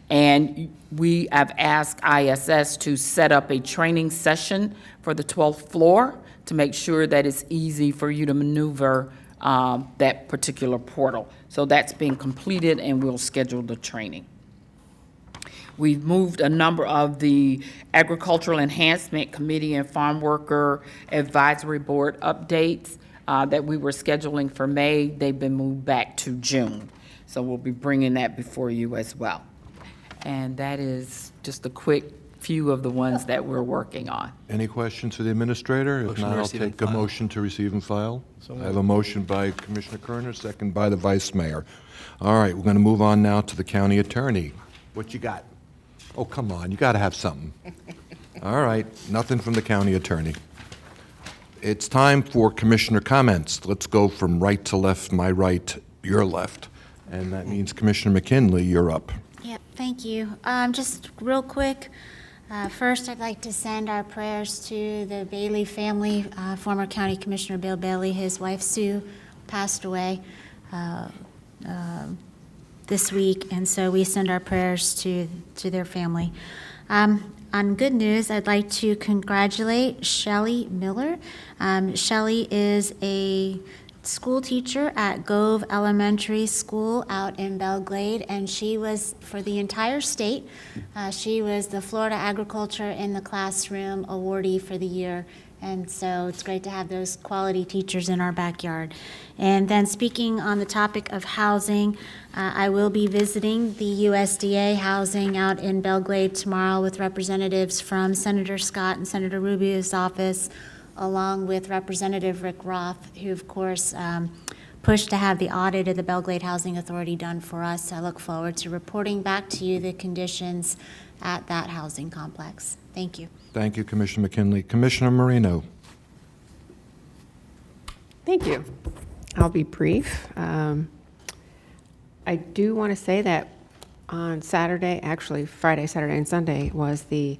And we have asked ISS to set up a training session for the 12th floor to make sure that it's easy for you to maneuver that particular portal. So that's being completed, and we'll schedule the training. We've moved a number of the Agricultural Enhancement Committee and Farm Worker Advisory Board updates that we were scheduling for May. They've been moved back to June. So we'll be bringing that before you as well. And that is just a quick few of the ones that we're working on. Any questions for the administrator? If Motion to not, I'll receive and take a file. motion to receive and file. I have a motion by Commissioner Kerner, second by the Vice Mayor. All right, we're going to move on now to the County Attorney. What you got? Oh, come on, you got to have something. All right, nothing from the County Attorney. It's time for Commissioner comments. Let's go from right to left, my right, your left. And that means Commissioner McKinley, you're up. Yep, thank you. Just real quick, first I'd like to send our prayers to the Bailey family. Former County Commissioner Bill Bailey, his wife Sue, passed away this week, and so we send our prayers to their family. On good news, I'd like to congratulate Shelley Miller. Shelley is a school teacher at Gove Elementary School out in Belglade, and she was, for the entire state, she was the Florida Agriculture in the Classroom awardee for the year. And so it's great to have those quality teachers in our backyard. And then speaking on the topic of housing, I will be visiting the USDA housing out in Belglade tomorrow with representatives from Senator Scott and Senator Rubio's office, along with Representative Rick Roth, who of course pushed to have the audit of the Belglade Housing Authority done for us. I look forward to reporting back to you the conditions at that housing complex. Thank you. Thank you, Commissioner McKinley. Commissioner Marino. Thank you. I'll be brief. I do want to say that on Saturday, actually Friday, Saturday, and Sunday, was the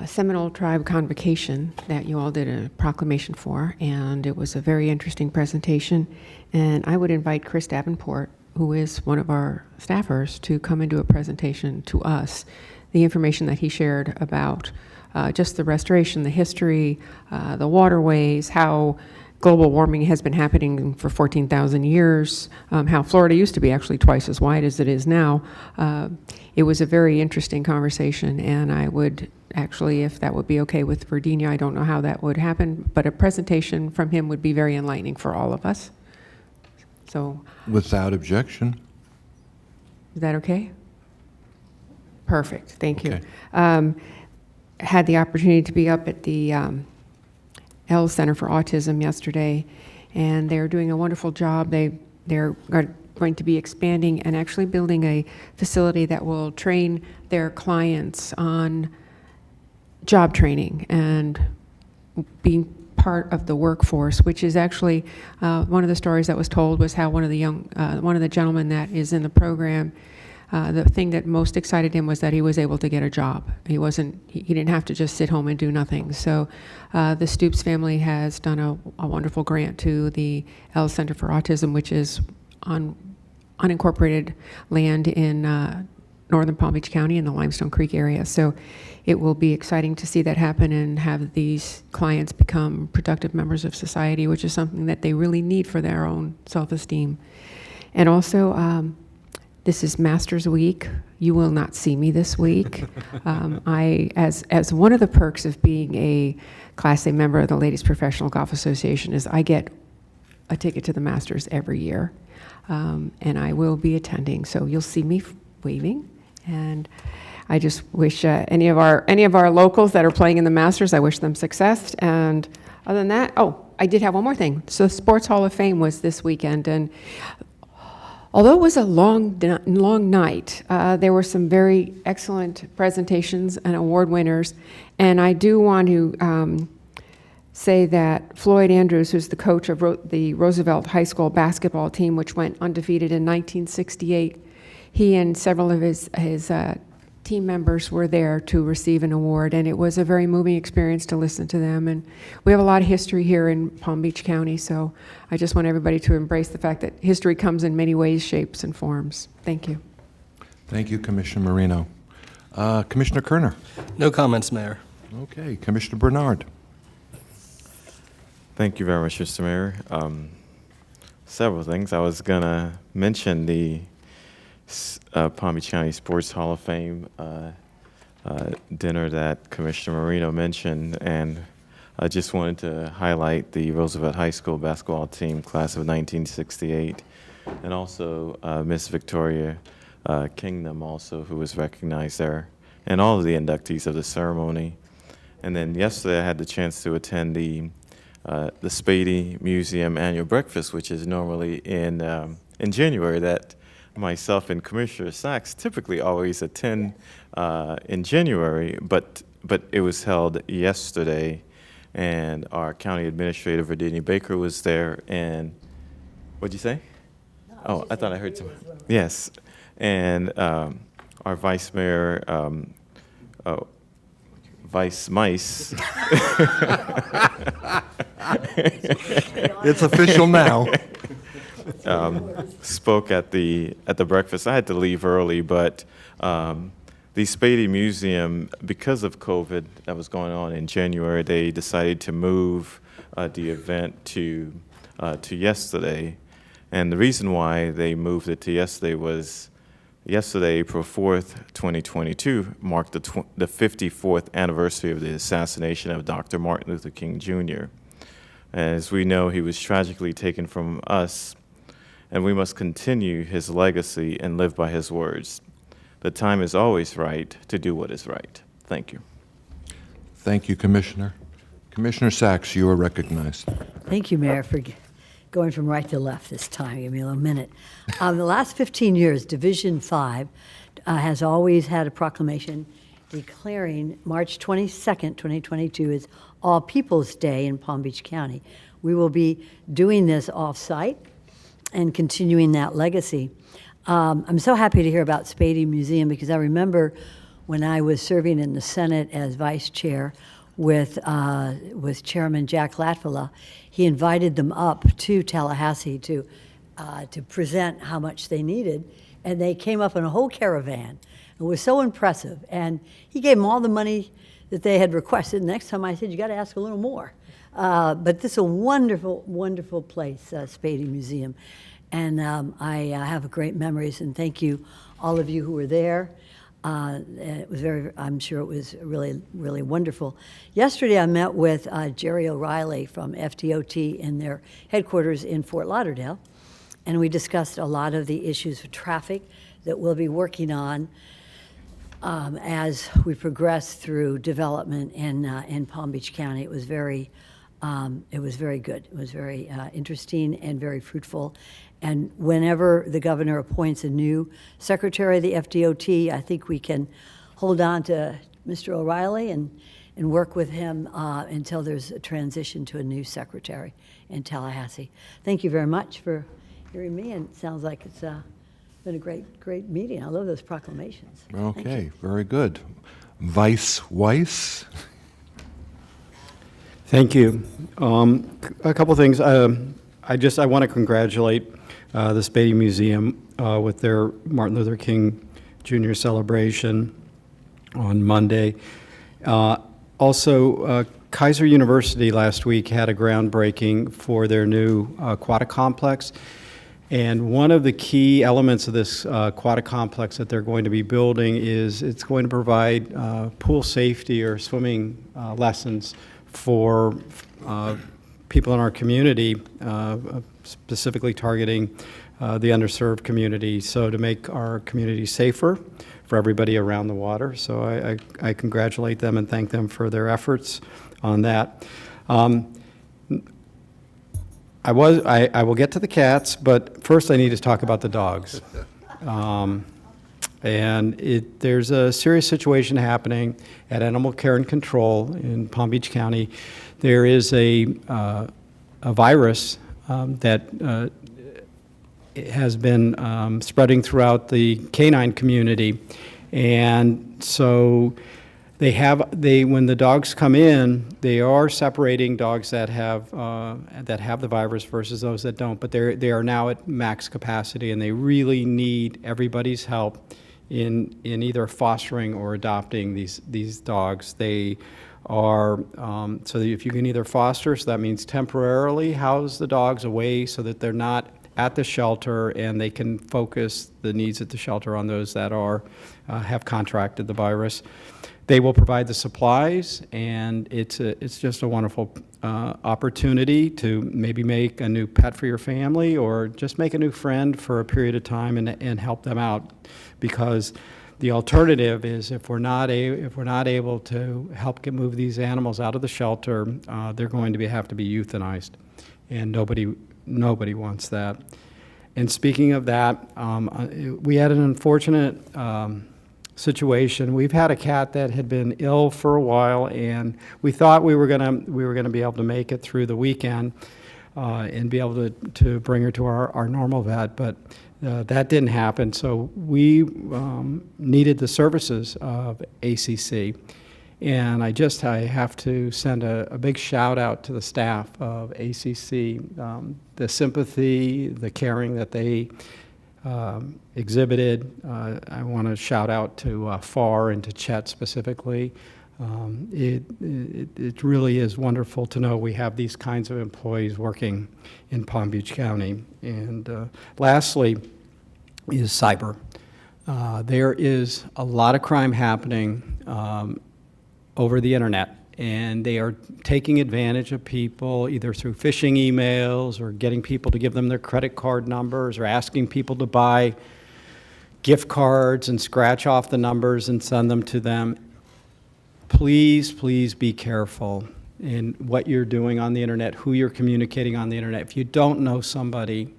Seminole Tribe Convocation that you all did a proclamation for, and it was a very interesting presentation. And I would invite Chris Davenport, who is one of our staffers, to come and do a presentation to us. The information that he shared about just the restoration, the history, the waterways, how global warming has been happening for 14,000 years, how Florida used to be actually twice as wide as it is now. It was a very interesting conversation, and I would actually, if that would be okay with Virginia, I don't know how that would happen, but a presentation from him would be very enlightening for all of us. So, Without objection. is that okay? Perfect, thank you. Okay. Had the opportunity to be up at the L Center for Autism yesterday, and they're doing a wonderful job. They're going to be expanding and actually building a facility that will train their clients on job training and being part of the workforce, which is actually one of the stories that was told was how one of the gentlemen that is in the program, the thing that most excited him was that he was able to get a job. He didn't have to just sit home and do nothing. So the Stoops family has done a wonderful grant to the L Center for Autism, which is on unincorporated land in northern Palm Beach County in the Limestone Creek area. So it will be exciting to see that happen and have these clients become productive members of society, which is something that they really need for their own self-esteem. And also, this is Masters Week. You will not see me this week. As one of the perks of being a Class A member of the Ladies Professional Golf Association is I get a ticket to the Masters every year, and I will be attending. So you'll see me waving, and I just wish any of our locals that are playing in the Masters, I wish them success. And other than that, I did have one more thing. So Sports Hall of Fame was this weekend, and although it was a long night, there were some very excellent presentations and award winners. And I do want to say that Floyd Andrews, who's the coach of the Roosevelt High School basketball team, which went undefeated in 1968, he and several of his team members were there to receive an award, and it was a very moving experience to listen to them. And we have a lot of history here in Palm Beach County, so I just want everybody to embrace the fact that history comes in many ways, shapes, and forms. Thank you. Thank you, Commissioner Marino. Commissioner Kerner. No comments, Mayor. Okay, Commissioner Bernard. Thank you very much, Mr. Mayor. Several things. I was going to mention the Palm Beach County Sports Hall of Fame dinner that Commissioner Marino mentioned, and I just wanted to highlight the Roosevelt High School basketball team, class of 1968, and also Miss Victoria Kingdom, also, who was recognized there, and all of the inductees of the ceremony. And then yesterday I had the chance to attend the Spady Museum annual breakfast, which is normally in January, that myself and Commissioner Sachs typically always attend in January, but it was held yesterday, and our county administrator, Virginia Baker, was there, and what'd you say? Oh, I thought I heard some. Yes, and our vice mayor, Vice Mice. It's official now. Spoke at the breakfast. I had to leave early, but the Spady Museum, because of COVID that was going on in January, they decided to move the event to yesterday. And the reason why they moved it to yesterday was yesterday, April 4th, 2022, marked the 54th anniversary of the assassination of Dr. Martin Luther King Jr. As we know, he was tragically taken from us, and we must continue his legacy and live by his words. The time is always right to do what is right. Thank you. Thank you, Commissioner. Commissioner Sachs, you are recognized. Thank you, Mayor, for going from right to left this time. Give me a little minute. The last 15 years, Division 5 has always had a proclamation declaring March 22nd, 2022 as All People's Day in Palm Beach County. We will be doing this off-site and continuing that legacy. I'm so happy to hear about Spady Museum because I remember when I was serving in the Senate as vice chair with Chairman Jack Latvala, he invited them up to Tallahassee to present how much they needed, and they came up in a whole caravan. It was so impressive, and he gave them all the money that they had requested. Next time I said, you got to ask a little more. But this is a wonderful, wonderful place, Spady Museum. And I have great memories, and thank you, all of you who were there. It was I'm sure it was really, really wonderful. Yesterday I met with Jerry O'Reilly from FDOT in their headquarters in Fort Lauderdale, and we discussed a lot of the issues of traffic that we'll be working on as we progress through development in Palm Beach County. It was very good. It was very interesting and very fruitful. And whenever the governor appoints a new secretary of the FDOT, I think we can hold on to Mr. O'Reilly and work with him until there's a transition to a new secretary in Tallahassee. Thank you very much for hearing me, and it sounds like it's been a great meeting. I love those proclamations. Okay, very good. Vice Weiss. Thank you. A couple things. I want to congratulate the Spady Museum with their Martin Luther King Jr. celebration on Monday. Also, Kaiser University last week had a groundbreaking for their new aquatic complex. And one of the key elements of this aquatic complex that they're going to be building is it's going to provide pool safety or swimming lessons for people in our community, specifically targeting the underserved community, so to make our community safer for everybody around the water. So I congratulate them and thank them for their efforts on that. I will get to the cats, but first I need to talk about the dogs. There's a serious situation happening at Animal Care and Control in Palm Beach County. There is a virus that has been spreading throughout the canine community, and so when the dogs come in, they are separating dogs that have the virus versus those that don't. But they are now at max capacity, and they really need everybody's help in either fostering or adopting these dogs. They are so that if you can either foster, so that means temporarily house the dogs away so that they're not at the shelter, and they can focus the needs at the shelter on those that are have contracted the virus. They will provide the supplies, and it's just a wonderful opportunity to maybe make a new pet for your family or just make a new friend for a period of time and help them out, because the alternative is if we're not able to help move these animals out of the shelter, they're going to have to be euthanized, and nobody wants that. And speaking of that, we had an unfortunate situation. We've had a cat that had been ill for a while, and we thought we were gonna be able to make it through the weekend and be able to bring her to our normal vet, but that didn't happen. So we needed the services of ACC, and I have to send a big shout out to the staff of ACC, the sympathy, the caring that they exhibited. I want to shout out to FAR and to Chet specifically. It really is wonderful to know we have these kinds of employees working in Palm Beach County. And lastly is cyber. There is a lot of crime happening over the internet, and they are taking advantage of people either through phishing emails or getting people to give them their credit card numbers or asking people to buy gift cards and scratch off the numbers and send them to them. Please, please be careful in what you're doing on the internet, who you're communicating on the internet. If you don't know somebody,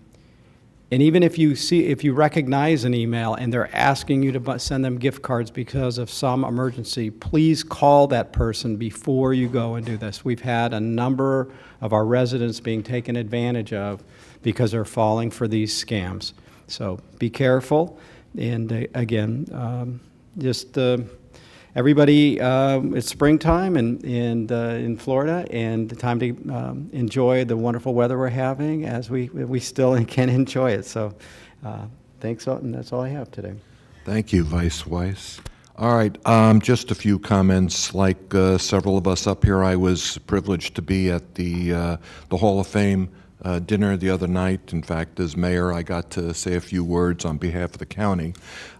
and even if you recognize an email and they're asking you to send them gift cards because of some emergency, please call that person before you go and do this. We've had a number of our residents being taken advantage of because they're falling for these scams. So be careful. And again, everybody, it's springtime in Florida, and the time to enjoy the wonderful weather we're having as we still can enjoy it. So thanks, and that's all I have today. Thank you, Vice Weiss. All right, just a few comments. Like several of us up here, I was privileged to be at the Hall of Fame dinner the other night. In fact, as mayor, I got to say a few words on behalf of the county.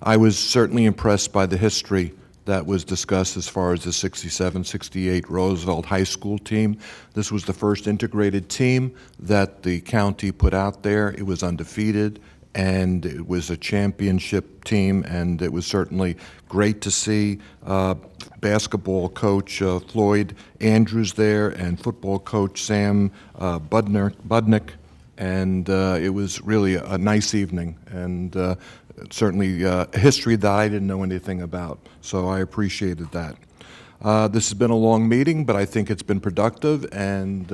I was certainly impressed by the history that was discussed as far as the 67-68 Roosevelt High School team. This was the first integrated team that the county put out there. It was undefeated, and it was a championship team, and it was certainly great to see basketball coach Floyd Andrews there and football coach Sam Budnick, and it was really a nice evening, and certainly a history that I didn't know anything about, so I appreciated that. This has been a long meeting, but I think it's been productive, and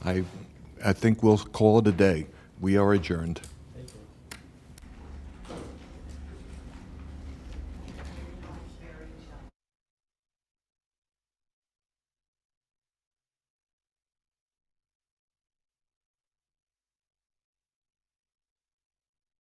I think we'll call it a day. We are adjourned.